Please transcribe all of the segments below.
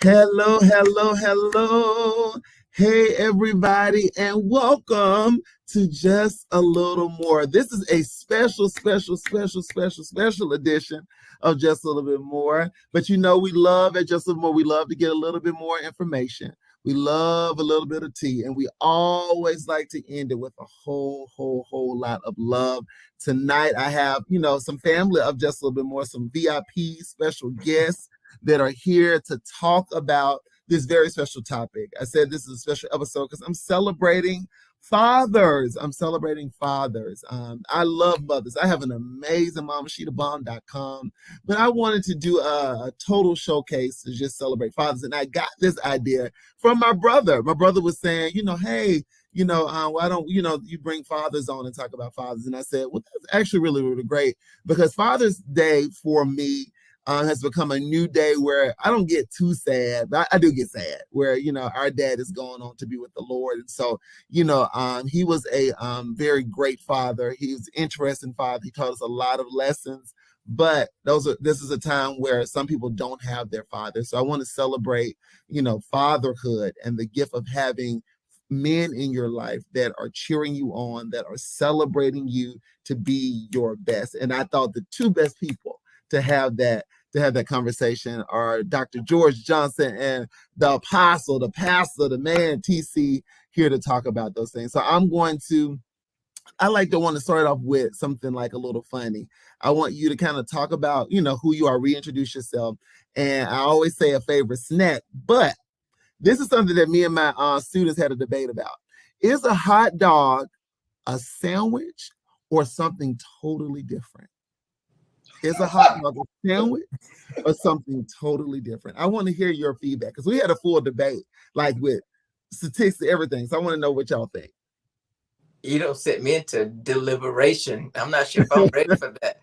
Hello, hello, hello. Hey, everybody, and welcome to Just a Little More. This is a special edition of Just a Little Bit More. But you know, we love at Just a Little More, we love to get a little bit more information. We love a little bit of tea, and we always like to end it with a whole lot of love. Tonight, I have, some family of Just a Little Bit More, some VIP special guests that are here to talk about this very special topic. I said this is a special episode because I'm celebrating fathers. I love mothers. I have an amazing mom, SheTheBomb.com, but I wanted to do a total showcase to just celebrate fathers. And I got this idea from my brother. My brother was saying, hey, why don't, you bring fathers on and talk about fathers? And I said, well, that's actually really great because Father's Day for me has become a new day where I don't get too sad, but I do get sad where, our dad is going on to be with the Lord. And so, he was a very great father. He was an interesting father. He taught us a lot of lessons, but this is a time where some people don't have their father. So I want to celebrate, fatherhood and the gift of having men in your life that are cheering you on, that are celebrating you to be your best. And I thought the two best people to have that conversation are Dr. George Johnson and the apostle, the pastor, the man, TC, here to talk about those things. So I want to start off with something like a little funny. I want you to kind of talk about, who you are, reintroduce yourself. And I always say a favorite snack, but this is something that me and my students had a debate about. Is a hot dog a sandwich or something totally different? Is a hot dog a sandwich or something totally different? I want to hear your feedback because we had a full debate, like with statistics, everything. So I want to know what y'all think. You don't set me into deliberation. I'm not sure if I'm ready for that.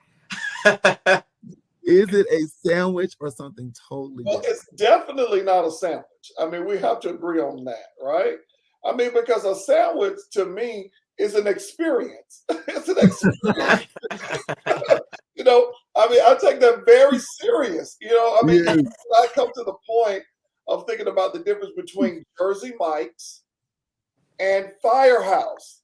Is it a sandwich or something totally different? It's definitely not a sandwich. I mean, we have to agree on that, right? I mean, because a sandwich to me is an experience. It's an experience. I take that very serious. I come to the point of thinking about the difference between Jersey Mike's and Firehouse.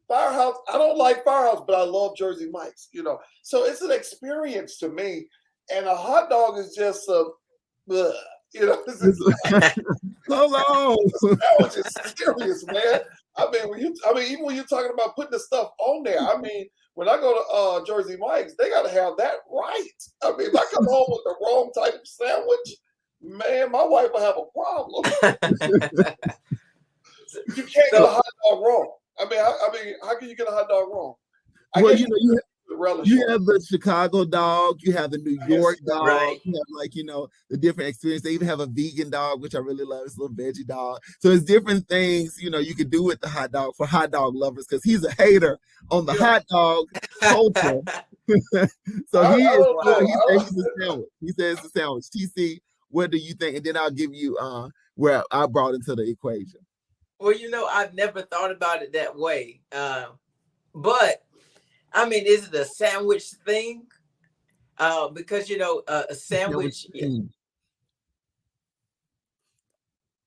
Firehouse, I don't like Firehouse, but I love Jersey Mike's, So it's an experience to me. And a hot dog is just so long. Sandwich is serious, man. Even when you're talking about putting the stuff on there, when I go to Jersey Mike's, they got to have that right. If I come home with the wrong type of sandwich, man, my wife will have a problem. You can't get a hot dog wrong. How can you get a hot dog wrong? You have the Chicago dog, you have the New York dog, right. You have the different experience. They even have a vegan dog, which I really love. It's a little veggie dog. So it's different things, you could do with the hot dog for hot dog lovers because he's a hater on the hot dog culture. So he's a sandwich. He says it's a sandwich. TC, what do you think? And then I'll give you where I brought into the equation. Well, I've never thought about it that way. But is it a sandwich thing? Because a sandwich.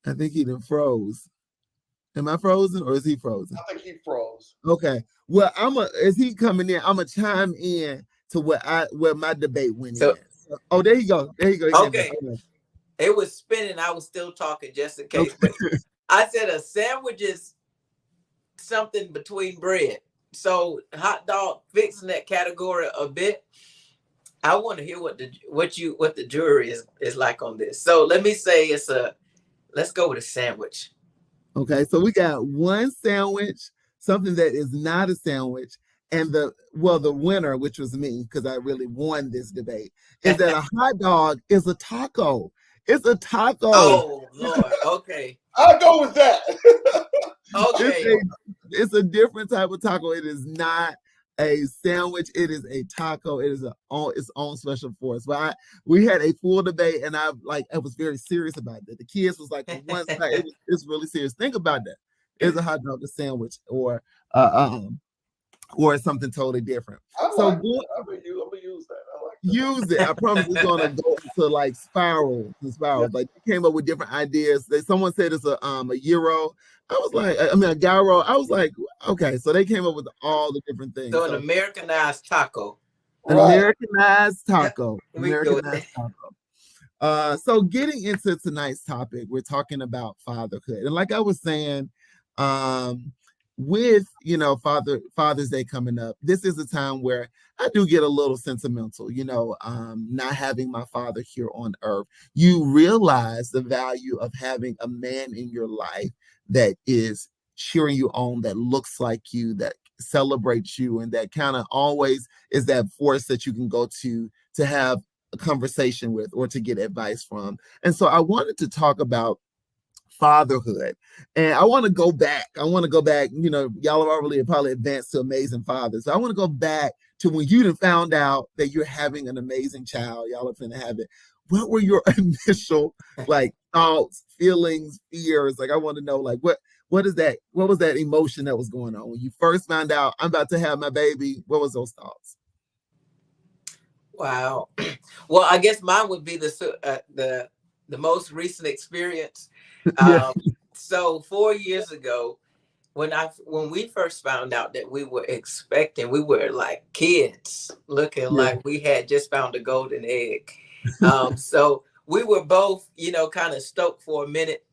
I think he done froze. Am I frozen or is he frozen? I think he froze. Okay. Well, as he coming in, I'm gonna chime in to where my debate went in. Oh, there you go. Okay. It was spinning. I was still talking just in case. Okay. But I said a sandwich is something between bread. So hot dog fits in that category a bit. I want to hear what the jury is like on this. So let me say let's go with a sandwich. Okay, so we got one sandwich, something that is not a sandwich, and the winner, which was me, because I really won this debate, is that a hot dog is a taco. It's a taco. Oh Lord, okay. I'll go with that. Okay. It's a different type of taco. It is not a sandwich. It is a taco. It is its own special force. But we had a full debate, and I was very serious about that. The kids was like, on one side, it's really serious. Think about that. Is a hot dog a sandwich or something totally different? I'm gonna use that. I like use it. I promise it's gonna go into like spirals and spirals. Like they came up with different ideas. Someone said it's a gyro. I was like, I mean a gyro. I was like, okay, so they came up with all the different things. So an Americanized taco. Americanized taco. We go with Americanized taco. So getting into tonight's topic, we're talking about fatherhood. And like I was saying, with Father's Day coming up, this is a time where I do get a little sentimental, not having my father here on earth. You realize the value of having a man in your life that is cheering you on, that looks like you, that celebrates you, and that kind of always is that force that you can go to have a conversation with or to get advice from. And so I wanted to talk about fatherhood, and I want to go back. Y'all have already probably advanced to Amazing Fathers. So I want to go back to when you found out that you're having an amazing child. Y'all are finna have it. What were your initial thoughts, feelings, fears? I want to know what is that? What was that emotion that was going on when you first found out I'm about to have my baby? What was those thoughts? Wow. Well, I guess mine would be the most recent experience. So 4 years ago, when we first found out that we were expecting, we were like kids, looking like we had just found a golden egg. So we were both, kind of stoked for a minute,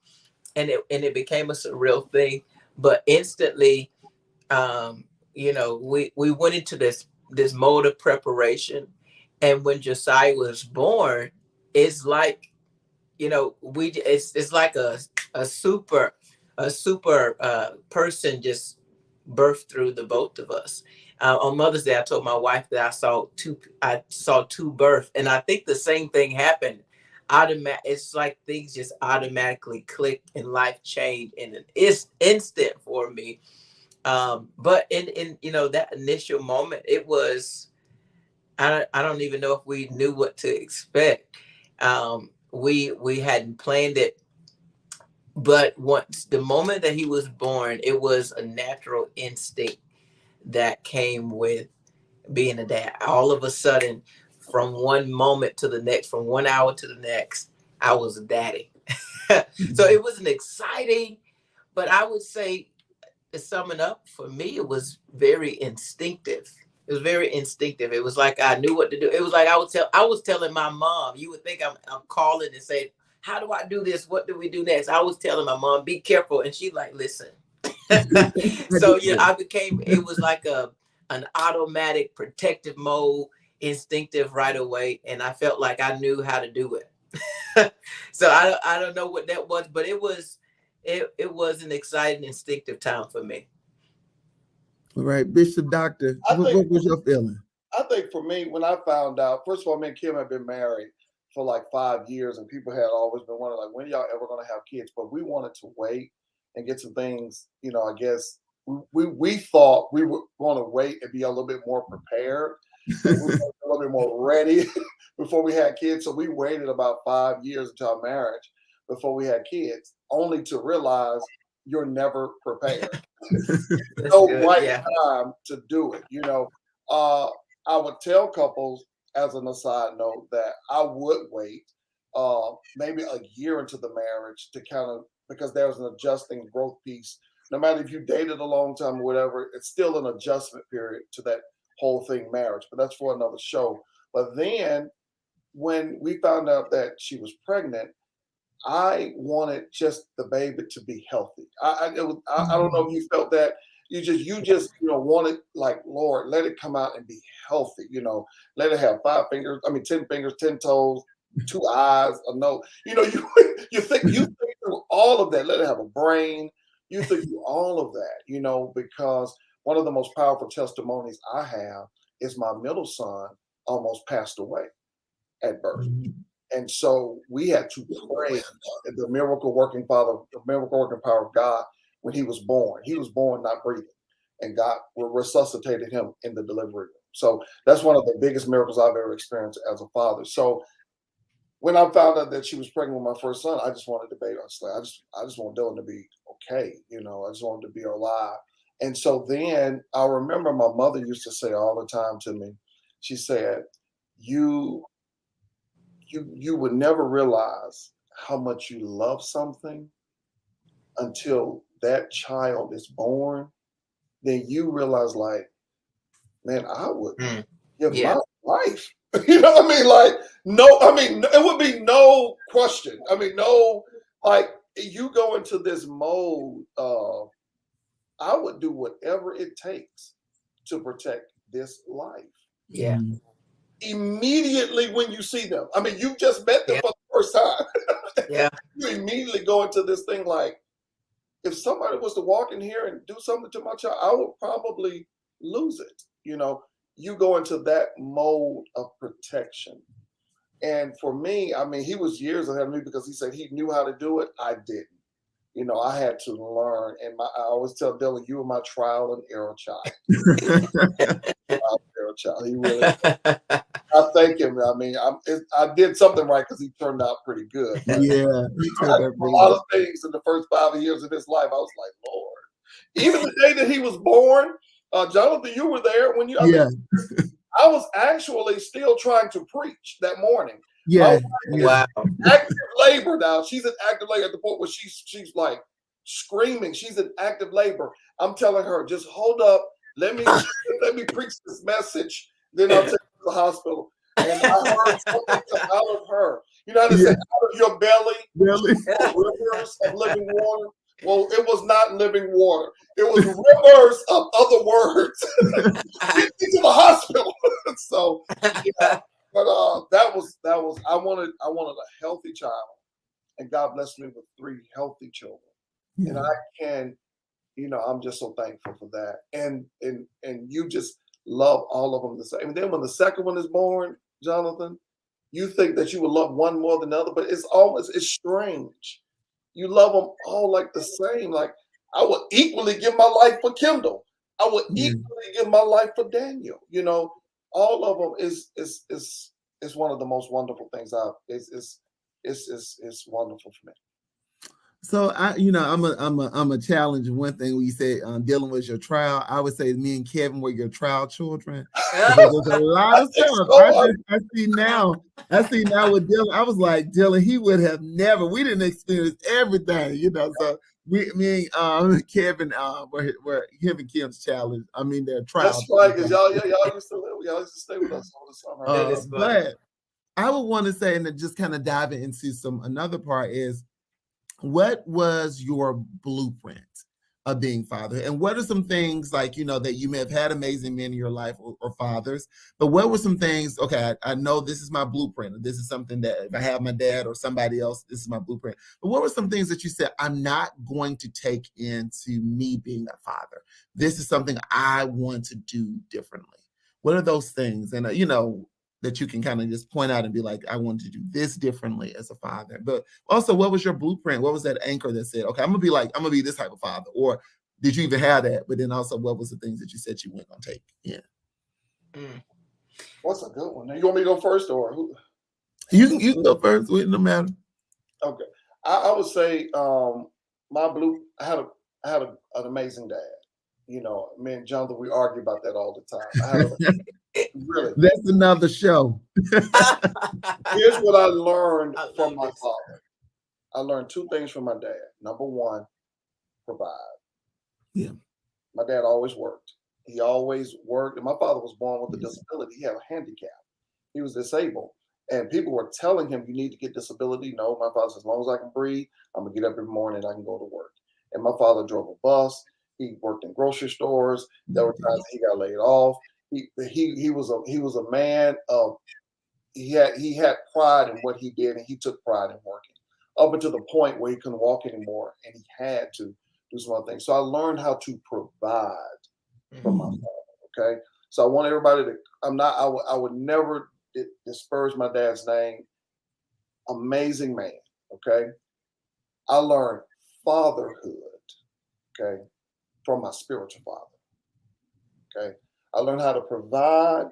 and it became a surreal thing. But instantly, we went into this mode of preparation. And when Josiah was born, it's like, it's like a super person just birthed through the both of us. On Mother's Day, I told my wife that I saw two birth, and I think the same thing happened. It's like things just automatically clicked and life changed in an instant for me. But in that initial moment, it was, I don't even know if we knew what to expect. We hadn't planned it, but once the moment that he was born, it was a natural instinct that came with being a dad. All of a sudden, from one moment to the next, from 1 hour to the next, I was a daddy. So it was an exciting, but I would say, to sum it up, for me, it was very instinctive. It was very instinctive. It was like I knew what to do. It was like I was telling my mom. You would think I'm calling and saying, how do I do this? What do we do next? I was telling my mom, be careful. And she like, listen. So it was like an automatic protective mode, instinctive right away. And I felt like I knew how to do it. So I don't know what that was, but it was an exciting, instinctive time for me. All right, Bishop Doctor, what was your feeling? I think for me, when I found out, first of all, me and Kim had been married for like 5 years, and people had always been wondering, like, when y'all ever going to have kids? But we wanted to wait and get some things, I guess we thought we were going to wait and be a little bit more prepared, a little bit more ready before we had kids. So we waited about 5 years until our marriage before we had kids, only to realize you're never prepared. No right time to do it. I would tell couples, as an aside note, that I would wait maybe a year into the marriage to because there's an adjusting growth piece. No matter if you dated a long time or whatever, it's still an adjustment period to that whole thing, marriage. But that's for another show. But then when we found out that she was pregnant, I wanted just the baby to be healthy. I don't know if you felt that. You just wanted, like, Lord, let it come out and be healthy. Let it have 5 fingers. 10 fingers, 10 toes, 2 eyes, a nose. You think through all of that. Let it have a brain. You think through all of that. Because one of the most powerful testimonies I have is my middle son almost passed away at birth. And so we had to pray the miracle working power of God when he was born. He was born not breathing, and God resuscitated him in the delivery room. So that's one of the biggest miracles I've ever experienced as a father. So when I found out that she was pregnant with my first son, I just wanted the baby. I just want Dylan to be okay. I just wanted to be alive. And so then I remember my mother used to say all the time to me, she said, you would never realize how much you love something until that child is born. Then you realize, like, man, I would give Yeah. my life. You know what I mean? Like, no, I mean, it would be no question. I mean, no, like, you go into this mode of, I would do whatever it takes to protect this life. Yeah. Immediately when you see them, I mean, you just met them Yeah. for the first time. Yeah. You immediately go into this thing like, if somebody was to walk in here and do something to my child, I would probably lose it. You know, you go into that mode of protection. And for me, I mean, he was years ahead of me because he said he knew how to do it. I didn't. You know, I had to learn. And I always tell Dylan, you were my trial and error child. He really. I thank him. I mean, I did something right because he turned out pretty good. But Yeah, he I turned did out a pretty lot good. of things in the first 5 years of his life. I was like, Lord. Even the day that he was born, Jonathan, you were there when you. Yeah, I was actually still trying to preach that morning. yeah, Wow. Active labor now. She's in active labor at the point where she's like screaming. She's in active labor. I'm telling her, just hold up. Let me preach this message. Then I'll take you to the hospital. And I heard something come out of her. You know how they say, out of your belly, really. rivers of living water. Well, it was not living water. It was rivers of other words. Get me to the hospital. So, yeah. But that was I wanted a healthy child, and God blessed me with 3 healthy children. And I can, you know, I'm just so thankful for that. And you just love all of them the same. And then when the second one is born, Jonathan, you think that you would love one more than the other, but it's strange. You love them all like the same. Like, I would equally give my life for Kendall. I would equally give my life for Daniel. You know, all of them is one of the most wonderful things. It's wonderful for me. So I'm a challenge. One thing when you say dealing with your trial, I would say me and Kevin were your trial children. There's a lot of stuff. I see now with Dylan. I was like, Dylan, he would have never. We didn't experience everything, you know. So me and Kevin were him and Kim's challenge. I mean, their trial. That's right, because y'all used to live. Y'all used to stay with us all the summer. But I would want to say, and then just kind of diving into another part is, what was your blueprint of being father? And what are some things, like, you know, that you may have had amazing men in your life or fathers, but what were some things, okay, I know this is my blueprint, or this is something that if I have my dad or somebody else, this is my blueprint. But what were some things that you said, I'm not going to take into me being a father? This is something I want to do differently. What are those things? And, you know, that you can kind of just point out and be like, I want to do this differently as a father. But also, what was your blueprint? What was that anchor that said, okay, I'm gonna be this type of father? Or did you even have that? But then also, what was the things that you said you weren't gonna take? Yeah. What's a good one? You want me to go first, or who? You can go first. No matter. Okay, I would say I had an amazing dad. You know, me and Jonathan, we argue about that all the time. Really, that's another show. Here's what I learned from my father. I learned 2 things from my dad. Number 1, provide. Yeah. My dad always worked. He always worked. And my father was born with a disability. He had a handicap. He was disabled. And people were telling him, you need to get disability. No, my father said, as long as I can breathe, I'm going to get up every morning and I can go to work. And my father drove a bus. He worked in grocery stores. There were times he got laid off. He was a man of, he had pride in what he did, and he took pride in working up until the point where he couldn't walk anymore, and he had to do some other things. So I learned how to provide for my father. Okay, so I want everybody to. I would never disparage my dad's name. Amazing man. Okay, I learned fatherhood. Okay, from my spiritual father. Okay, I learned how to provide,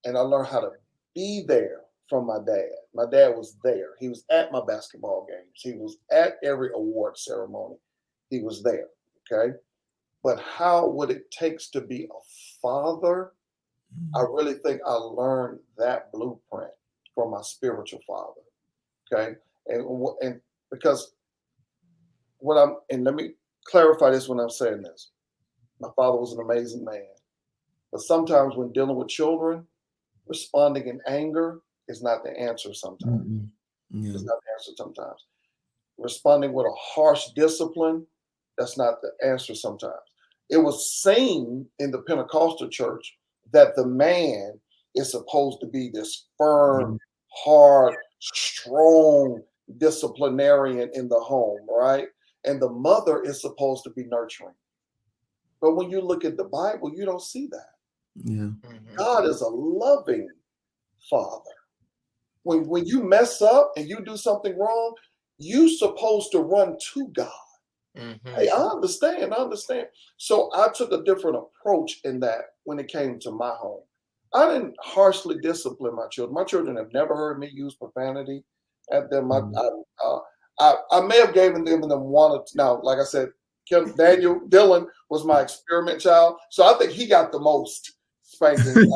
and I learned how to be there from my dad. My dad was there. He was at my basketball games. He was at every award ceremony. He was there. Okay. But how what it takes to be a father I really think I learned that blueprint from my spiritual father. Okay, and because and let me clarify this when I'm saying this. My father was an amazing man, but sometimes when dealing with children, responding in anger is not the answer. Sometimes Yeah. it's not the answer. Sometimes responding with a harsh discipline, that's not the answer. Sometimes it was seen in the Pentecostal church that the man is supposed to be this firm, hard, strong disciplinarian in the home, right? And the mother is supposed to be nurturing. But when you look at the Bible, you don't see that. Yeah. God is a loving father. When you mess up and you do something wrong, you're supposed to run to God. Hey, I understand. So I took a different approach in that when it came to my home. I didn't harshly discipline my children. My children have never heard me use profanity at them. I may have given them one or two. Now, like I said, Daniel Dillon was my experiment child, so I think he got the most spanking.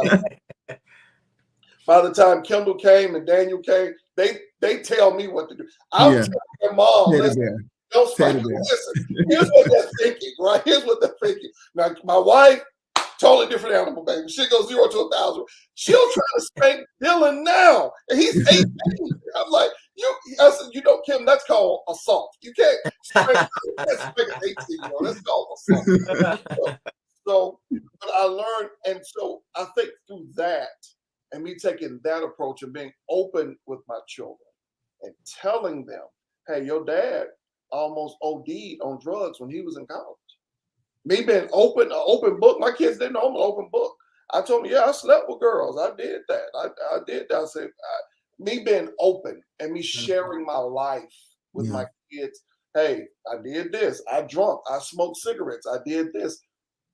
By the time Kendall came and Daniel came, they tell me what to do. I'm telling their mom, listen, don't spank. Listen, here's what they're thinking, right? Here's what they're thinking. Now, my wife, totally different animal, baby. She goes 0 to 1,000. She'll try to spank Dylan now, and he's 18. I'm like, I said, Kim, that's called assault. You can't spank an 18-year-old. That's called assault. So, but I learned, and so I think through that, and me taking that approach and being open with my children and telling them, hey, your dad almost OD'd on drugs when he was in college. Me being an open book. My kids didn't know I'm an open book. I told them, yeah, I slept with girls. I did that. I did that. I said, me being open and me sharing my life with my kids. Hey, I did this. I drunk. I smoked cigarettes. I did this.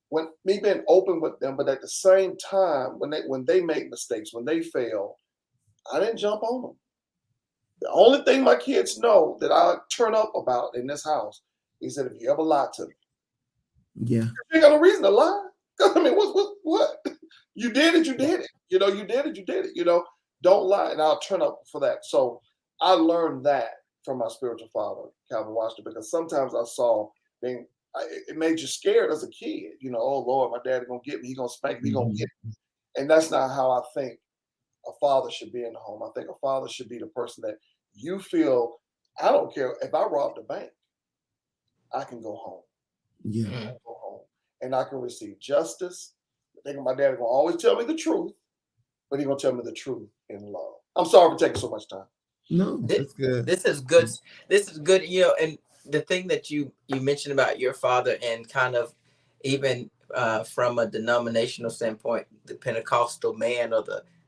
When me being open with them, but at the same time, when they make mistakes, when they fail, I didn't jump on them. The only thing my kids know that I turn up about in this house is that if you ever lie to me, you ain't got no reason to lie. I mean, what? You did it, you did it. You did it, you did it. Don't lie, and I'll turn up for that. So I learned that from my spiritual father, Calvin Washington, because sometimes I saw it made you scared as a kid. Oh Lord, my dad's gonna get me. He's gonna spank me. He's gonna get me. And that's not how I think a father should be in the home. I think a father should be the person that you feel. I don't care if I robbed a bank, I can go home. I can go home, and I can receive justice. I think my dad gonna always tell me the truth, but he's gonna tell me the truth in love. I'm sorry for taking so much time. No, that's good. This is good. This is good. And the thing that you mentioned about your father, and kind of even from a denominational standpoint, the Pentecostal man, or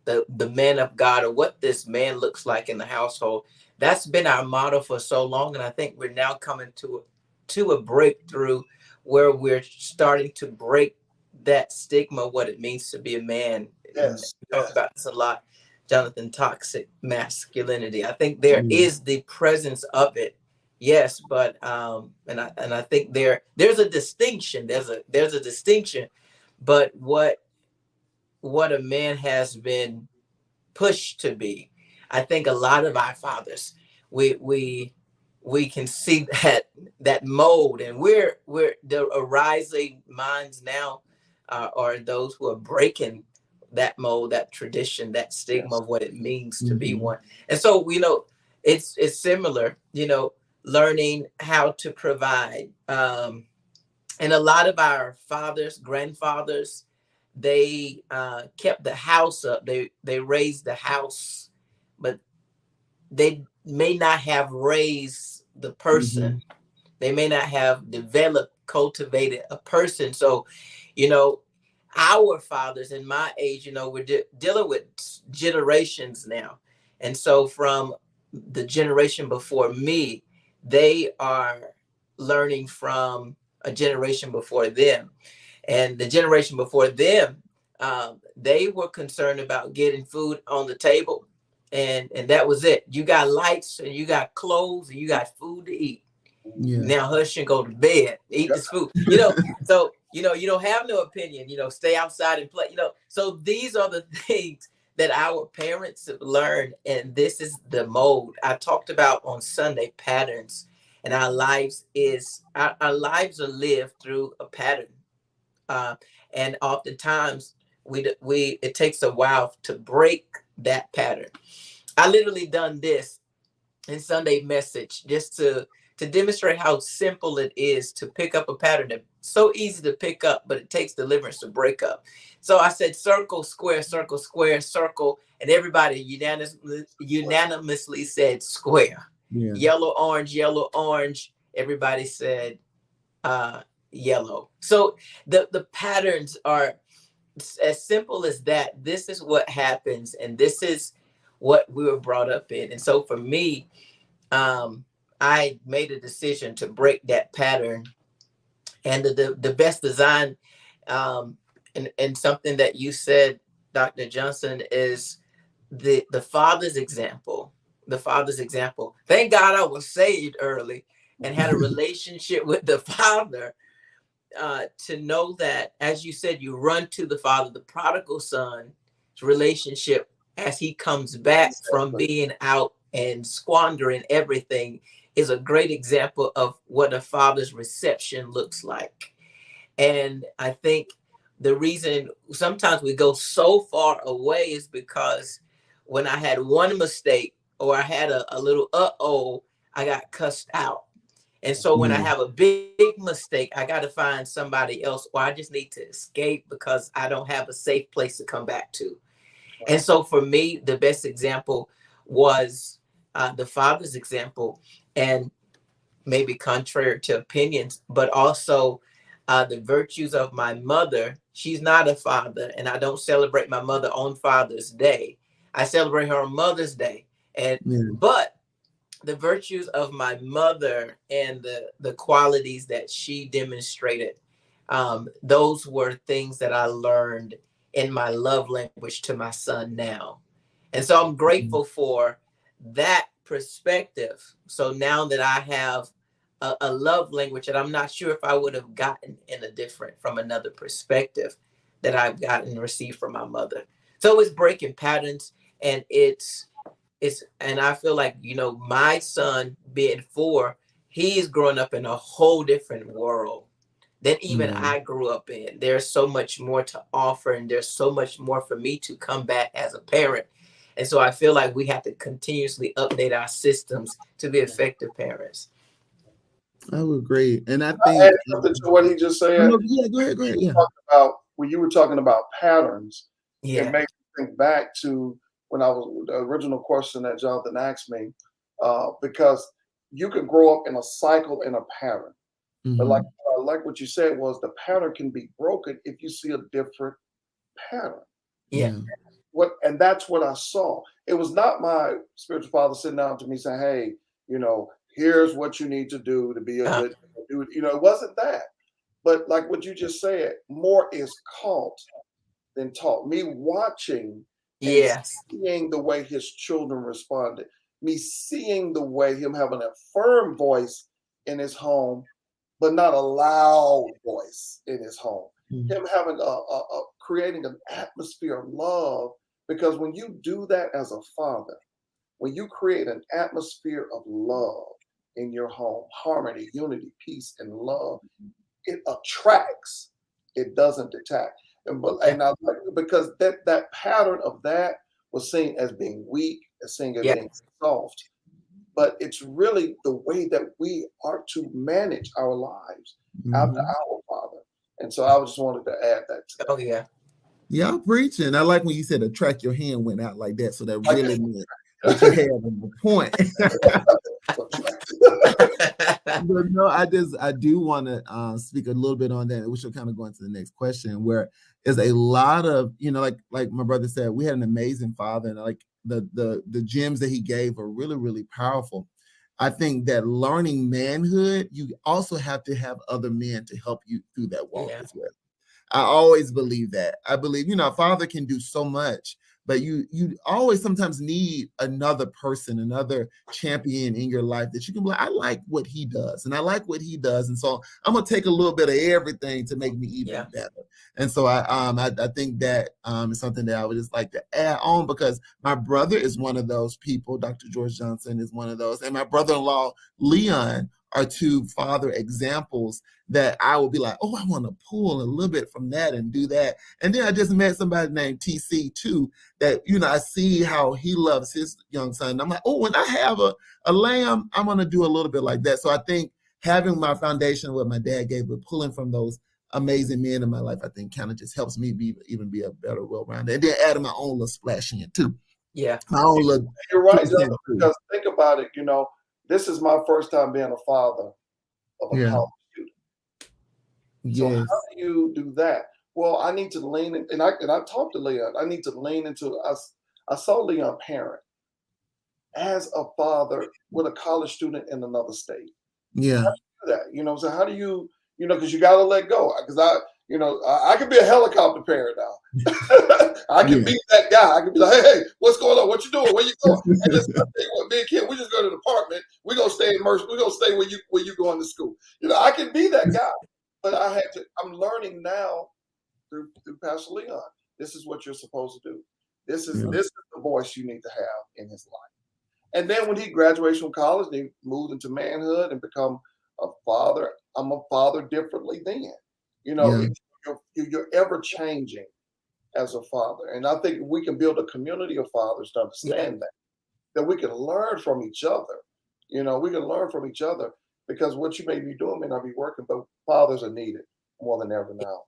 the man of God, or what this man looks like in the household, that's been our motto for so long. And I think we're now coming to a breakthrough where we're starting to break that stigma, what it means to be a man. Yes. We talk about this a lot, Jonathan, toxic masculinity. I think there is the presence of it. Yes, but and I think there's a distinction. There's a distinction, but what a man has been pushed to be, I think a lot of our fathers, we can see that mold, and we're the arising minds now are those who are breaking that mold, that tradition, that stigma of what it means to be one. And so it's similar, learning how to provide. And a lot of our fathers, grandfathers, they kept the house up. They raised the house, but they may not have raised the person. They may not have cultivated a person. So, our fathers in my age, we're dealing with generations now. And so from the generation before me, they are learning from a generation before them. And the generation before them, they were concerned about getting food on the table. And that was it. You got lights, and you got clothes, and you got food to eat. Now hush and go to bed, eat this food. So you don't have no opinion, stay outside and play, So these are the things that our parents have learned, and this is the mode I talked about on Sunday, patterns. And our lives our lives are lived through a pattern, uh, and oftentimes we it takes a while to break that pattern. I literally done this in Sunday message just to demonstrate how simple it is to pick up a pattern. That's so easy to pick up, but it takes deliverance to break up. So I said circle, square, circle, square, circle, and everybody unanimously said square. Yeah. Yellow, orange, yellow, orange. Everybody said yellow. So the patterns are as simple as that. This is what happens, and this is what we were brought up in. And so for me, I made a decision to break that pattern. And the best design, and something that you said, Dr. Johnson, is the father's example. The father's example. Thank God I was saved early and had a relationship with the Father, to know that, as you said, you run to the Father. The prodigal son's relationship, as he comes back from being out and squandering everything, is a great example of what a father's reception looks like. And I think the reason sometimes we go so far away is because when I had one mistake, or I had a little I got cussed out. And so when I have a big mistake, I got to find somebody else, or I just need to escape because I don't have a safe place to come back to. And so for me, the best example was the father's example, and maybe contrary to opinions, but also the virtues of my mother. She's not a father, and I don't celebrate my mother on Father's Day. I celebrate her on Mother's Day. But the virtues of my mother and the qualities that she demonstrated, those were things that I learned in my love language to my son now. And so I'm grateful for that perspective. So now that I have a love language that I'm not sure if I would have gotten from another perspective that I've gotten received from my mother. So it's breaking patterns, and and I feel like, my son being 4, he's growing up in a whole different world than even I grew up in. There's so much more to offer, and there's so much more for me to come back as a parent. And so I feel like we have to continuously update our systems to be effective parents. I would agree. And I I think add something to what he just said. yeah, go ahead. Yeah. When you were talking about patterns, Yeah. it makes me think back to when I was the original question that Jonathan asked me, because you could grow up in a cycle and a pattern. But like what you said was, the pattern can be broken if you see a different pattern. Yeah. And that's what I saw. It was not my spiritual father sitting down to me saying, "Hey, here's what you need to do to be a good dude." It wasn't that. But like what you just said, more is caught than taught. Me watching and seeing the way his children responded, me seeing the way him having a firm voice in his home, but not a loud voice in his home. Him having creating an atmosphere of love, because when you do that as a father, when you create an atmosphere of love in your home, harmony, unity, peace, and love, it attracts. It doesn't detract. Because that pattern of that was seen as being weak, as seen as being soft. But it's really the way that we are to manage our lives after our Father. And so I just wanted to add that to that. Oh, yeah. Yeah, I'm preaching. I like when you said attract, your hand went out like that. So that really meant that you had a point. But no, I do want to speak a little bit on that. We should kind of go into the next question, where is a lot of, like my brother said, we had an amazing father, and like the gems that he gave are really, really powerful. I think that learning manhood, you also have to have other men to help you through that walk as well. I always believe that. I believe, a father can do so much, but you always sometimes need another person, another champion in your life that you can be like, I like what he does, and I like what he does, and so I'm gonna take a little bit of everything to make me even better. And so I think that is something that I would just like to add on, because my brother is one of those people. Dr. George Johnson is one of those, and my brother-in-law Leon are two father examples that I will be like, oh, I want to pull a little bit from that and do that. And then I just met somebody named TC too, that, you know, I see how he loves his young son. I'm like, oh, when I have a lamb, I'm going to do a little bit like that. So I think having my foundation, what my dad gave, but pulling from those amazing men in my life, I think kind of just helps me be a better well-rounded. And then adding my own little splash in too. Yeah. My own little. You're right, Justin, because think about it, you know, this is my first time being a father of a college student. So how do you do that? Well, I need to lean in, and I talked to Leon. I need to lean into us. I saw Leon parent as a father with a college student in another state. Yeah. How do you do that? You know, so how do you, you know, because you got to let go. Because I could be a helicopter parent now. I can be that guy. I can be like, hey, what's going on? What you doing? Where you going? And just what, me and Kim, we just go to the apartment. We're gonna stay immersed. We're gonna stay where you going to school. You know, I can be that guy. But I'm learning now through Pastor Leon. This is what you're supposed to do. This is the voice you need to have in his life. And then when he graduates from college, and he moved into manhood and become a father. I'm a father differently then. You know, you're ever changing as a father. And I think we can build a community of fathers to understand that we can learn from each other. You know, we can learn from each other, because what you may be doing may not be working, but fathers are needed more than ever now.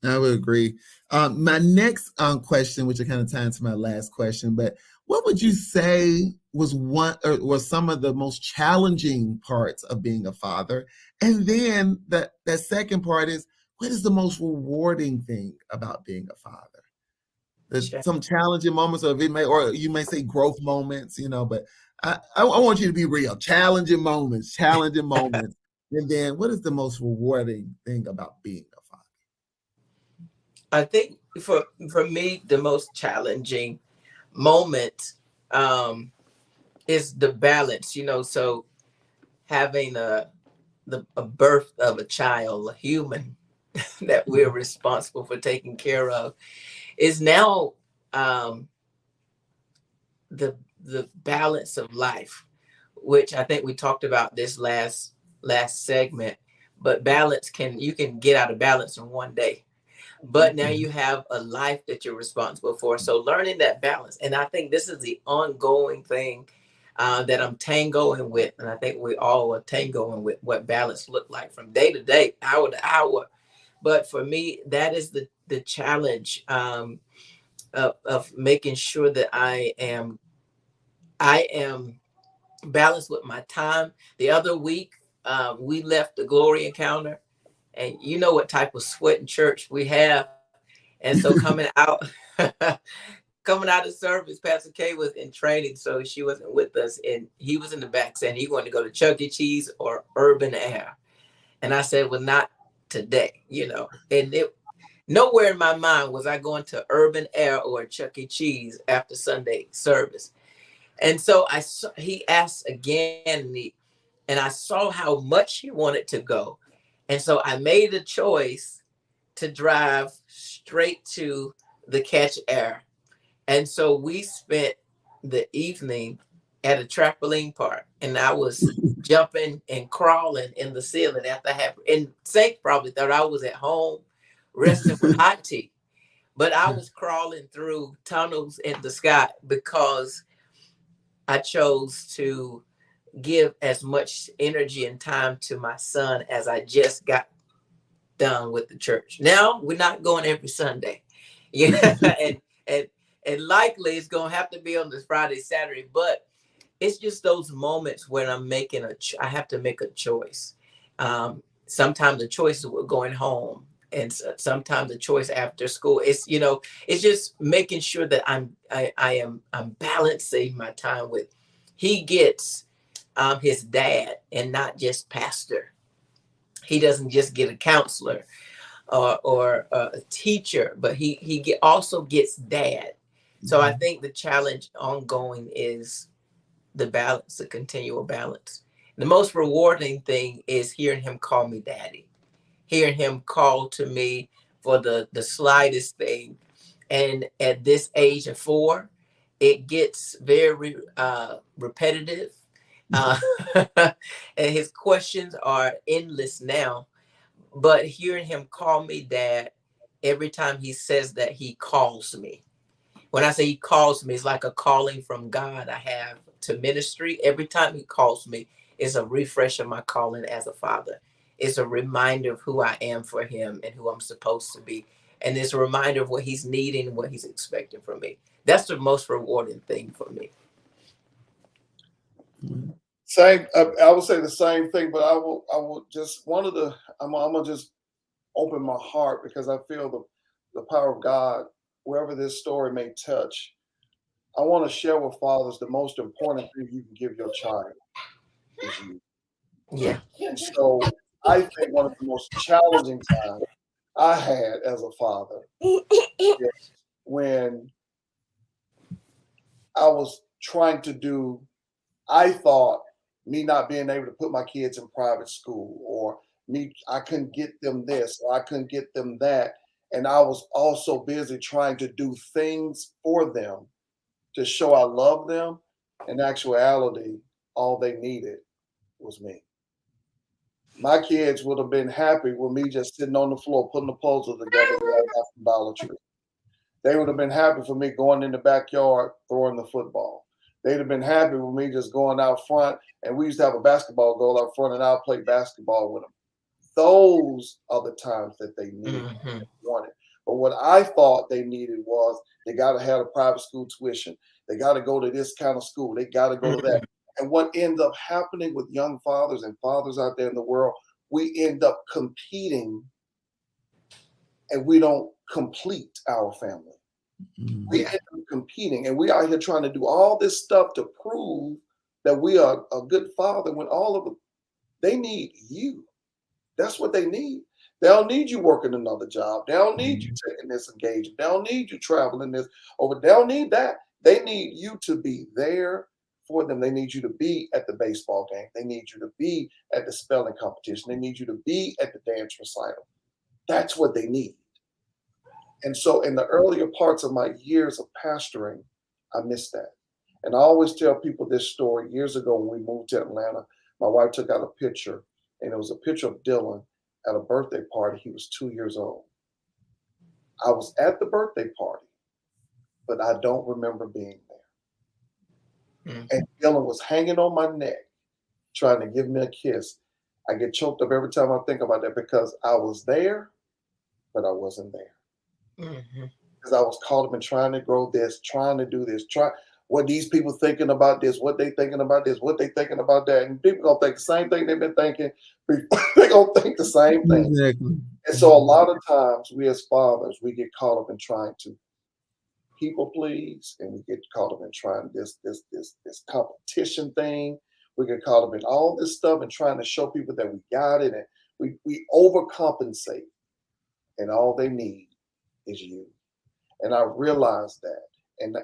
I would agree. My next question, which I kind of tie into my last question, but what would you say was some of the most challenging parts of being a father? And then that second part is, what is the most rewarding thing about being a father? There's some challenging moments, or you may say growth moments, you know, but I want you to be real. Challenging moments. And then what is the most rewarding thing about being a father? I think for me, the most challenging moment is the balance, you know. So having a birth of a child, a human that we're responsible for taking care of, is now the balance of life, which I think we talked about this last segment. But you can get out of balance in one day. But now you have a life that you're responsible for. So learning that balance. And I think this is the ongoing thing that I'm tangoing with. And I think we all are tangoing with what balance look like from day to day, hour to hour. But for me, that is the challenge of making sure that I am balanced with my time. The other week, we left the Glory Encounter. And you know what type of sweat in church we have. And so coming out of service, Pastor K was in training, so she wasn't with us. And he was in the back saying he wanted to go to Chuck E. Cheese or Urban Air. And I said, well, not today, you know. And nowhere in my mind was I going to Urban Air or Chuck E. Cheese after Sunday service. And so he asked again, and I saw how much he wanted to go. And so I made a choice to drive straight to the Catch Air. And so we spent the evening at a trampoline park, and I was jumping and crawling in the ceiling after and Saint probably thought I was at home resting with hot tea, but I was crawling through tunnels in the sky because I chose to give as much energy and time to my son as I just got done with the church. Now we're not going every Sunday, and likely it's gonna have to be on this Friday, Saturday. But it's just those moments when I'm making I have to make a choice. Sometimes the choice is going home, and sometimes the choice after school. It's it's just making sure that I'm balancing my time with. He gets his dad and not just pastor. He doesn't just get a counselor or a teacher, but he also gets dad. So I think the challenge ongoing is the balance, the continual balance. The most rewarding thing is hearing him call me daddy, hearing him call to me for the slightest thing. And at this age of 4, it gets very repetitive. Uh, and his questions are endless now. But hearing him call me dad, every time he says that, he calls me. When I say he calls me, it's like a calling from God I have to ministry. Every time he calls me, it's a refresh of my calling as a father. It's a reminder of who I am for him and who I'm supposed to be. And it's a reminder of what he's needing and what he's expecting from me. That's the most rewarding thing for me. Same. I would say the same thing, but I will just I'm gonna just open my heart because I feel the power of God wherever this story may touch. I want to share with fathers the most important thing you can give your child is you. Yeah. And so I think one of the most challenging times I had as a father is when I was trying to do, I thought me not being able to put my kids in private school or I couldn't get them this or I couldn't get them that. And I was also busy trying to do things for them to show I love them. In actuality, all they needed was me. My kids would have been happy with me just sitting on the floor putting the puzzles together from Dollar Tree. They would have been happy for me going in the backyard throwing the football. They'd have been happy with me just going out front, and we used to have a basketball goal out front, and I'll play basketball with them. Those are the times that they needed, wanted. But what I thought they needed was they got to have a private school tuition. They got to go to this kind of school. They got to go to that. And what ends up happening with young fathers and fathers out there in the world, we end up competing and we don't complete our family. We end up competing and we are here trying to do all this stuff to prove that we are a good father when all of them, they need you. That's what they need. They don't need you working another job. They don't need you taking this engagement. They don't need you traveling this over. They don't need that. They need you to be there for them. They need you to be at the baseball game. They need you to be at the spelling competition. They need you to be at the dance recital. That's what they need. And so in the earlier parts of my years of pastoring, I missed that. And I always tell people this story. Years ago when we moved to Atlanta, my wife took out a picture, and it was a picture of Dylan at a birthday party. He was 2 years old. I was at the birthday party, but I don't remember being there. And Dylan was hanging on my neck, trying to give me a kiss. I get choked up every time I think about that because I was there, but I wasn't there. Because I was caught up in trying to grow this, trying to do this, what these people thinking about this, what they thinking about this, what they thinking about that. And people gonna think the same thing they've been thinking. They gonna think the same thing. Exactly. And so a lot of times we as fathers, we get caught up in trying to people please, and we get caught up in trying this competition thing. We get caught up in all this stuff and trying to show people that we got it, and we overcompensate. And all they need is you. And I realized that. And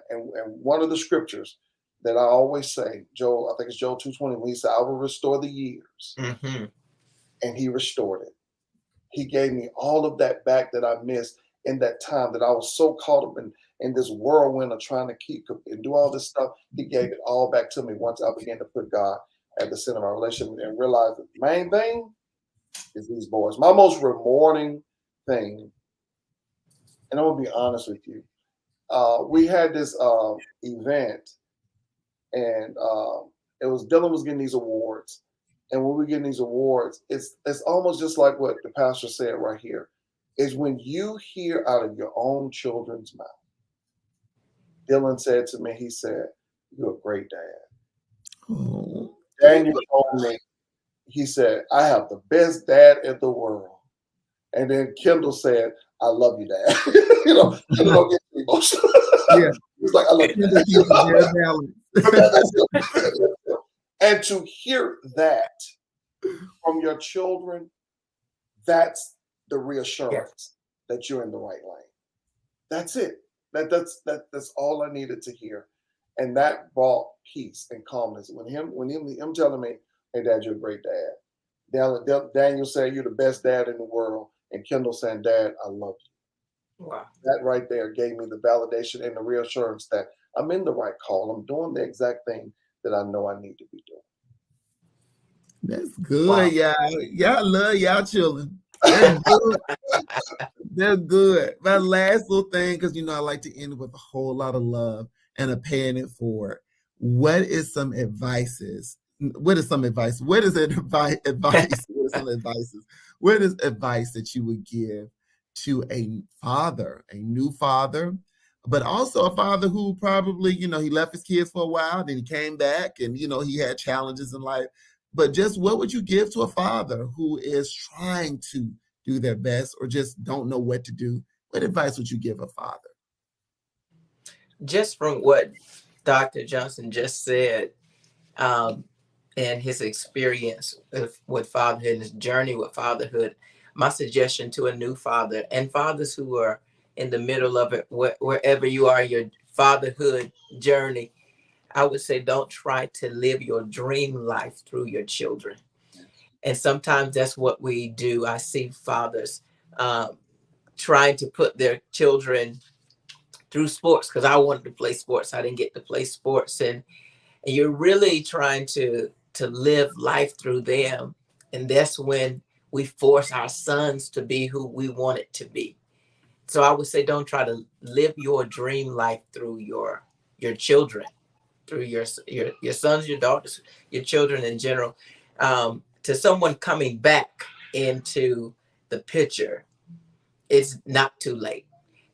one of the scriptures that I always say, Joel, I think it's Joel 2:20, when he said, I will restore the years. And he restored it. He gave me all of that back that I missed in that time that I was so caught up in this whirlwind of trying to keep and do all this stuff. He gave it all back to me once I began to put God at the center of our relationship and realize the main thing is these boys. My most rewarding thing, and I'm going to be honest with you, we had this event, and it was Dylan was getting these awards, and when we're getting these awards, it's almost just like what the pastor said right here, is when you hear out of your own children's mouth. Dylan said to me, he said, "You're a great dad." Oh. Daniel told me, he said, "I have the best dad in the world." And then Kendall said, "I love you, Dad." Kendall don't get emotional. Yeah. He's like, "I love you, Dad." And to hear that from your children, that's the reassurance that you're in the right lane. That's it. That's all I needed to hear. And that brought peace and calmness. When him telling me, "Hey, Dad, you're a great dad." Daniel saying, "You're the best dad in the world," and Kendall saying, "Dad, I love you." Wow. That right there gave me the validation and the reassurance that I'm in the right call. I'm doing the exact thing that I know I need to be doing. That's good, Wow. y'all. Y'all love y'all children. They're good. They're good. My last little thing, because I like to end with a whole lot of love and a paying it forward. What is some advices? What is some advice? What is it advice? What is some advices? What is advice that you would give to a father, a new father, but also a father who probably, he left his kids for a while, then he came back and, he had challenges in life. But just what would you give to a father who is trying to do their best or just don't know what to do? What advice would you give a father? Just from what Dr. Johnson just said, and his experience with fatherhood and his journey with fatherhood, my suggestion to a new father and fathers who are in the middle of it, wherever you are, your fatherhood journey, I would say don't try to live your dream life through your children. And sometimes that's what we do. I see fathers trying to put their children through sports because I wanted to play sports. I didn't get to play sports. And you're really trying to live life through them. And that's when we force our sons to be who we want it to be. So I would say don't try to live your dream life through your children, through your sons, your daughters, your children in general. To someone coming back into the picture, it's not too late.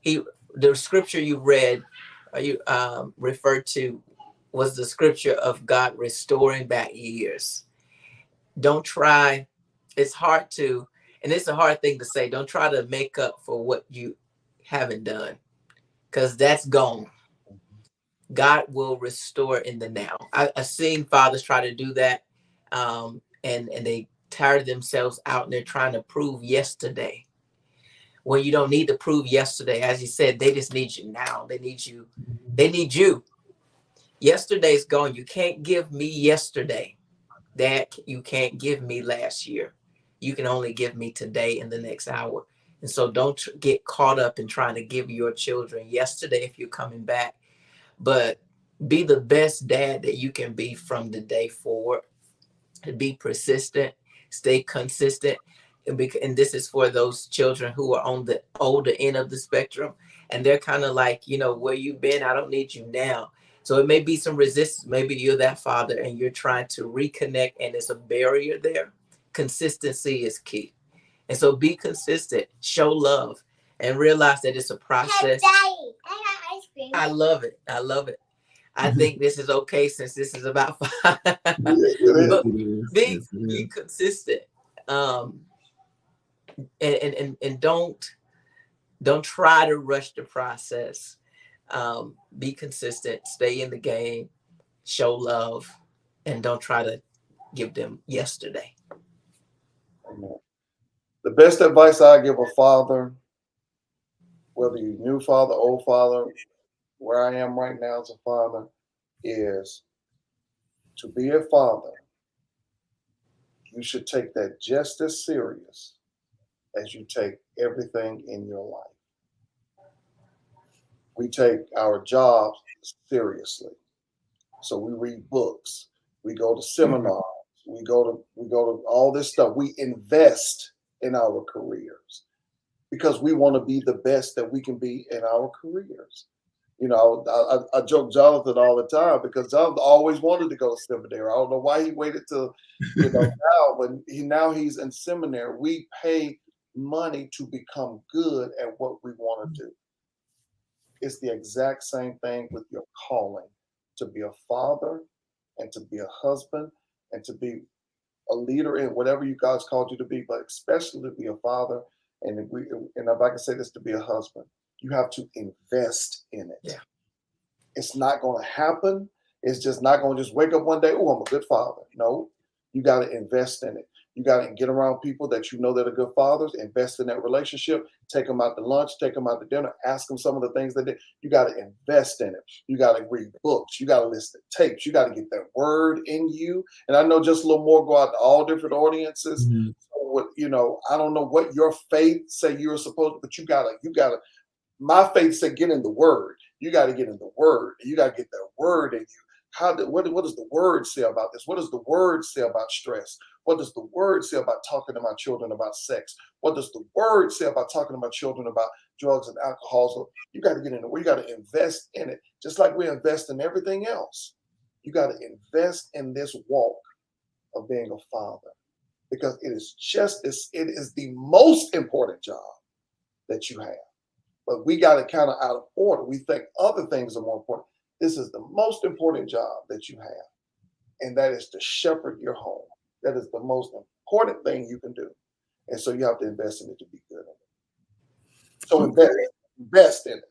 The scripture you read, you referred to, was the scripture of God restoring back years. Don't try. It's hard to, and it's a hard thing to say. Don't try to make up for what you haven't done, because that's gone. God will restore in the now. I've seen fathers try to do that, and they tire themselves out, and they're trying to prove yesterday. When you don't need to prove yesterday, as you said, they just need you now. They need you. They need you. Yesterday's gone. You can't give me yesterday. That you can't give me last year. You can only give me today and the next hour. And so don't get caught up in trying to give your children yesterday if you're coming back, but be the best dad that you can be from the day forward. Be persistent, stay consistent. And this is for those children who are on the older end of the spectrum. And they're kind of like, where you've been, I don't need you now. So it may be some resistance. Maybe you're that father and you're trying to reconnect and there's a barrier there. Consistency is key. And so be consistent, show love, and realize that it's a process. Daddy, I got ice cream. I love it. I love it. I think this is okay since this is about but be consistent. And don't try to rush the process. Be consistent, stay in the game, show love, and don't try to give them yesterday. The best advice I give a father, whether you're new father, old father, where I am right now as a father, is to be a father. You should take that just as serious as you take everything in your life. We take our jobs seriously. So we read books, we go to seminars, we go to all this stuff. We invest in our careers because we want to be the best that we can be in our careers. I joke Jonathan all the time because Jonathan always wanted to go to seminary. I don't know why he waited till now, but he's in seminary. We pay money to become good at what we want to do. It's the exact same thing with your calling, to be a father and to be a husband and to be a leader in whatever you guys called you to be, but especially to be a father. And if I can say this, to be a husband, you have to invest in it. Yeah. It's not going to happen. It's just not going to just wake up one day, oh, I'm a good father. No, you got to invest in it. You got to get around people that you know that are good fathers, invest in that relationship, take them out to lunch, take them out to dinner, ask them some of the things they did. You got to invest in it. You got to read books. You got to listen to tapes. You got to get that word in you. And I know just a little more go out to all different audiences. Mhm. So what, I don't know what your faith say you're supposed to, but you gotta, my faith said get in the word. You got to get in the word. You got to get that word in you. What does the word say about this? What does the word say about stress? What does the word say about talking to my children about sex? What does the word say about talking to my children about drugs and alcohol? So you got to get in the word. You got to invest in it, just like we invest in everything else. You got to invest in this walk of being a father, because it is the most important job that you have. But we got it kind of out of order. We think other things are more important. This is the most important job that you have, and that is to shepherd your home. That is the most important thing you can do. And so you have to invest in it to be good at it. So invest in it.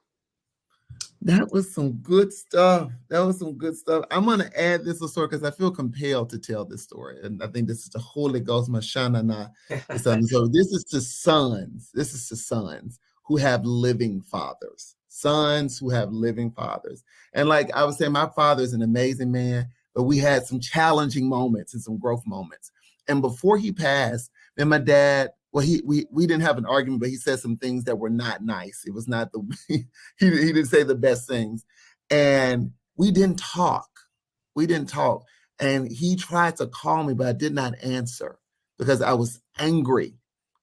That was some good stuff. I'm going to add this story because I feel compelled to tell this story. And I think this is the Holy Ghost, Mashanana. So this is to sons. This is to sons who have living fathers. Sons who have living fathers. And like I was saying, my father is an amazing man, but we had some challenging moments and some growth moments. And before he passed, then my dad, well, we didn't have an argument, but he said some things that were not nice. It was not he didn't say the best things. And we didn't talk. And he tried to call me, but I did not answer because I was angry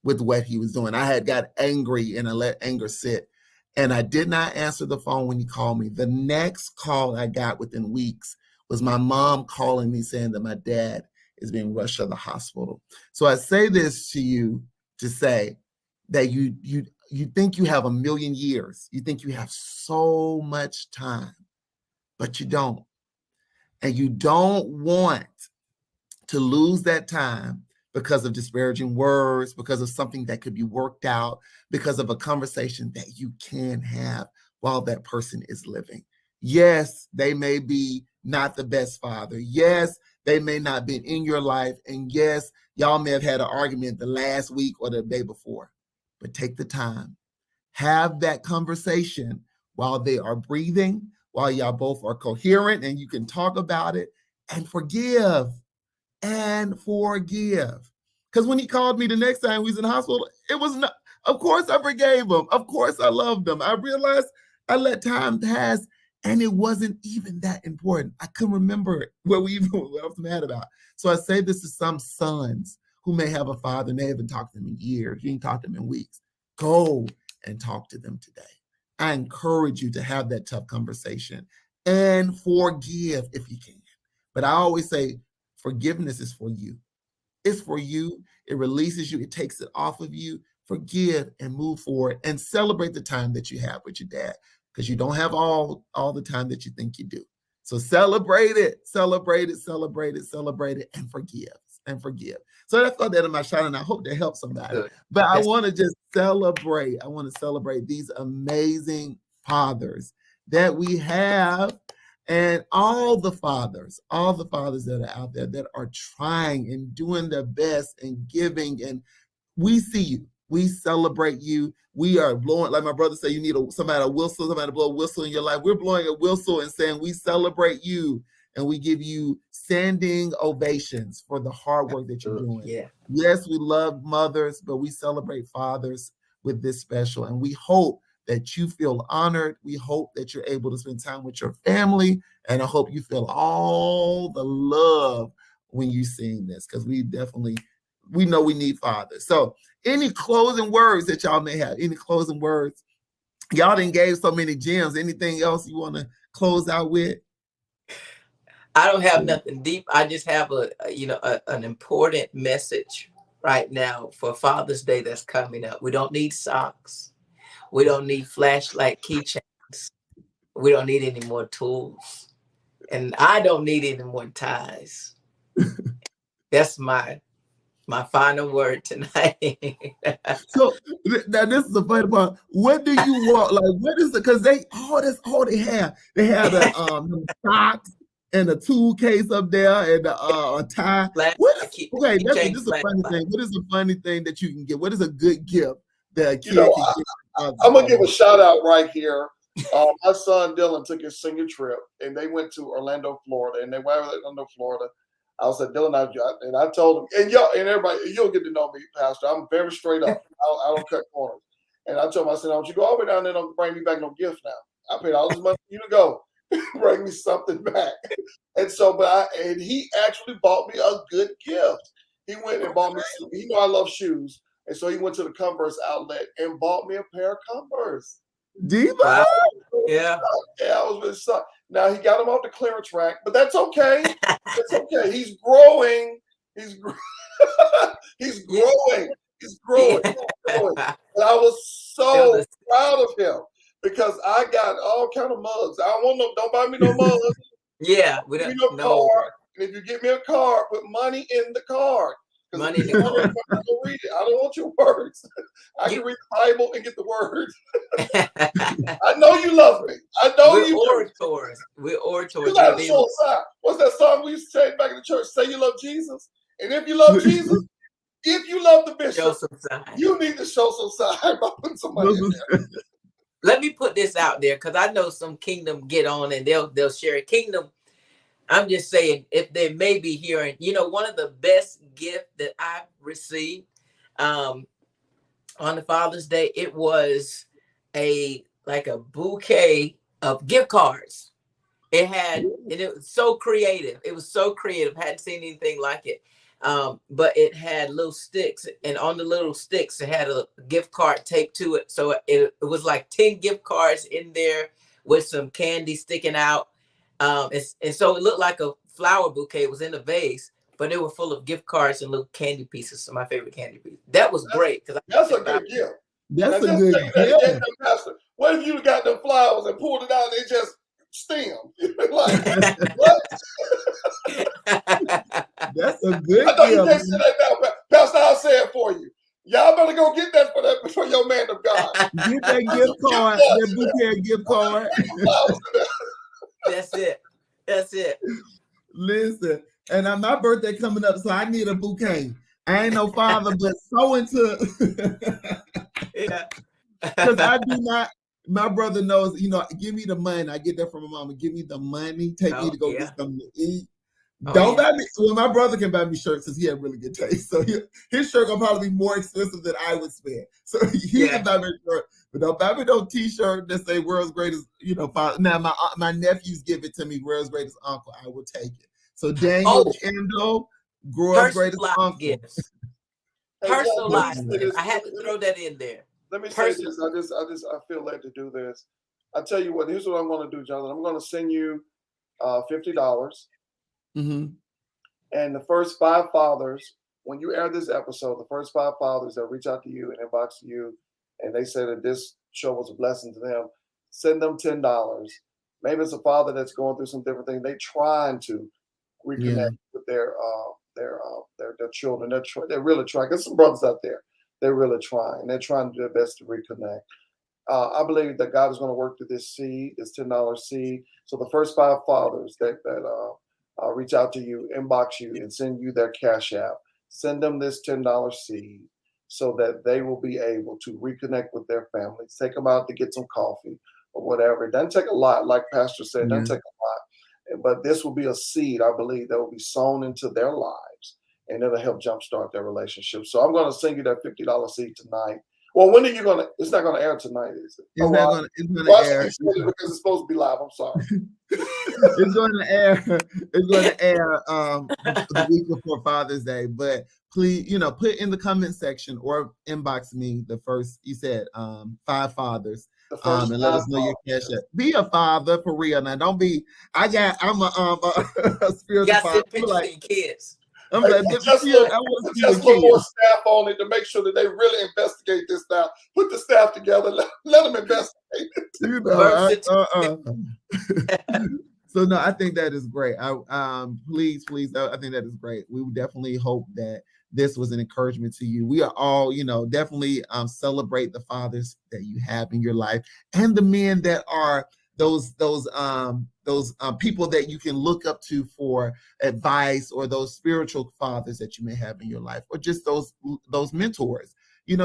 with what he was doing. I had got angry and I let anger sit. And I did not answer the phone when he called me. The next call I got within weeks was my mom calling me saying that my dad is being rushed to the hospital. So I say this to you to say that you think you have a million years. You think you have so much time, but you don't. And you don't want to lose that time because of disparaging words, because of something that could be worked out, because of a conversation that you can have while that person is living. Yes, they may be not the best father. Yes, they may not be in your life. And yes, y'all may have had an argument the last week or the day before, but take the time. Have that conversation while they are breathing, while y'all both are coherent and you can talk about it, and forgive. Because when he called me the next time we was in the hospital, it was not, of course I forgave him. Of course I loved him. I realized I let time pass and it wasn't even that important. I couldn't remember what I was mad about. So I say this to some sons who may have a father and they haven't talked to them in years. You ain't talked to them in weeks. Go and talk to them today. I encourage you to have that tough conversation and forgive if you can. But I always say, forgiveness is for you. It's for you. It releases you. It takes it off of you. Forgive and move forward and celebrate the time that you have with your dad, because you don't have all the time that you think you do. So celebrate it, and forgive. So I thought that in my shot, and I hope that helps somebody. Good. But I want to just celebrate. I want to celebrate these amazing fathers that we have. And all the fathers that are out there that are trying and doing their best and giving, and we see you. We celebrate you. We are blowing, like my brother said, you need somebody to blow a whistle in your life. We're blowing a whistle and saying we celebrate you, and we give you standing ovations for the hard work that you're doing. Yeah. Yes, we love mothers, but we celebrate fathers with this special, and we hope that you feel honored. We hope that you're able to spend time with your family. And I hope you feel all the love when you sing this, because we know we need fathers. So any closing words that y'all may have, any closing words? Y'all done gave so many gems. Anything else you want to close out with? I don't have nothing deep. I just have an important message right now for Father's Day that's coming up. We don't need socks. We don't need flashlight keychains. We don't need any more tools. And I don't need any more ties. That's my final word tonight. So now this is the funny part. What do you want? Like, what is it? Because that's all they have. They have the socks. and a tool case up there and a tie. What is, Keep okay, this change is a funny thing. What is a funny thing that you can get? What is a good gift that a kid You know, can get? I'm gonna give a shout out right here. My son Dylan took his senior trip, and they went to Orlando, Florida. And they went to Orlando, Florida. I said, Dylan, I told him, and y'all and everybody, you'll get to know me, Pastor. I'm very straight up. I don't cut corners. And I told him, I said, don't you go all the way down there, don't bring me back no gift now. I paid all this money for you to go. Bring me something back. And so, and he actually bought me a good gift. He went and bought me, you know I love shoes. And so he went to the Converse outlet and bought me a pair of Converse. Devo? Wow. Yeah. Yeah, I was really sorry. Now he got him off the clearance rack, but that's okay. It's okay. He's growing. He's growing. He's growing. He's growing. And I was so proud of him because I got all kind of mugs. I don't want no. Don't buy me no mugs. Yeah, we Give me don't no card. And if you give me a card, put money in the card. Money in the card. Read it. I don't want your words. I can read the Bible and get the words. I know you love me. I know you orators. We're orators. You gotta show sign. What's that song we used to say back in the church? Say you love Jesus. And if you love Jesus, if you love the bishop, you need to show some sign by putting some money in there. Let me put this out there because I know some kingdom get on and they'll share it. Kingdom, I'm just saying, if they may be hearing, you know, one of the best gifts that I received on the Father's Day, it was like a bouquet of gift cards. It was so creative. It was so creative. Hadn't seen anything like it. But it had little sticks, and on the little sticks, it had a gift card taped to it. So it was like 10 gift cards in there with some candy sticking out. And so it looked like a flower bouquet. It was in a vase, but it was full of gift cards and little candy pieces. So my favorite candy piece. That was great. That's a good gift. That's a good gift. What if you got them flowers and pulled it out and it just stem? Like, what? That's a good I know you gift. can't say that now, Pastor. I'll say it for you. Y'all better go get that for your man of God. Get that gift card, that bouquet gift card. That's it. That's it. Listen, and my birthday coming up, so I need a bouquet. I ain't no father, but so into. Yeah. Because I do not. My brother knows, you know, give me the money. I get that from my mama. Give me the money. Take me to go get something to eat. Don't buy me. Well, my brother can buy me shirts because he had really good taste. So his shirt will probably be more expensive than I would spend. So he can buy me a shirt, but don't buy me no T-shirt that say "World's Greatest." You know, father. Now my nephews give it to me. World's Greatest Uncle. I will take it. So Daniel Kendall, World's Greatest Uncle. Gifts. Personalized gifts. I had to throw that in there. Let me say this. I feel led to do this. I tell you what. Here's what I'm going to do, Jonathan. I'm going to send you $50. Mm-hmm. And the first 5 fathers, when you air this episode, the first 5 fathers that reach out to you and inbox you, and they say that this show was a blessing to them, send them $10. Maybe it's a father that's going through some different things. They're trying to reconnect with their children. They're really trying. There's some brothers out there. They're really trying. They're trying to do their best to reconnect. I believe that God is going to work through this seed, this $10 seed. So the first 5 fathers that reach out to you, inbox you, and send you their Cash App. Send them this $10 seed so that they will be able to reconnect with their families. Take them out to get some coffee or whatever. It doesn't take a lot, like Pastor said. It doesn't take a lot. But this will be a seed, I believe, that will be sown into their lives, and it'll help jumpstart their relationship. So I'm going to send you that $50 seed tonight. Well, when are you going to? It's not going to air tonight, is it? It's going to air because it's supposed to be live. I'm sorry. It's going to air. It's going to air the week before Father's Day. But please, you know, put in the comment section or inbox me the first. You said 5 fathers. And let us know your Cash App. Be a father for real now. Don't be. I'm a spiritual father. Pictures of your kids. I'm like, just a little more staff on it to make sure that they really investigate this now. Put the staff together. Let them investigate it. You know, So no, I think that is great. Please, I think that is great. We would definitely hope that this was an encouragement to you. We are all, you know, definitely celebrate the fathers that you have in your life and the men that are those people that you can look up to for advice, or those spiritual fathers that you may have in your life, or just those mentors.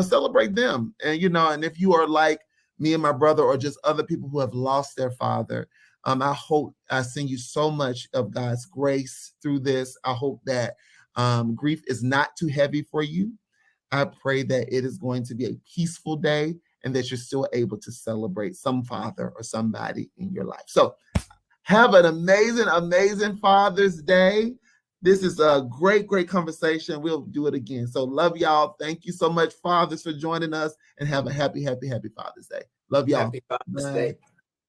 Celebrate them. And and if you are like me and my brother, or just other people who have lost their father, I hope I send you so much of God's grace through this. I hope that grief is not too heavy for you. I pray that it is going to be a peaceful day, and that you're still able to celebrate some father or somebody in your life. So have an amazing, amazing Father's Day. This is a great, great conversation. We'll do it again. So love y'all. Thank you so much, fathers, for joining us, and have a happy, happy, happy Father's Day. Love y'all. Happy Father's Bye. Day.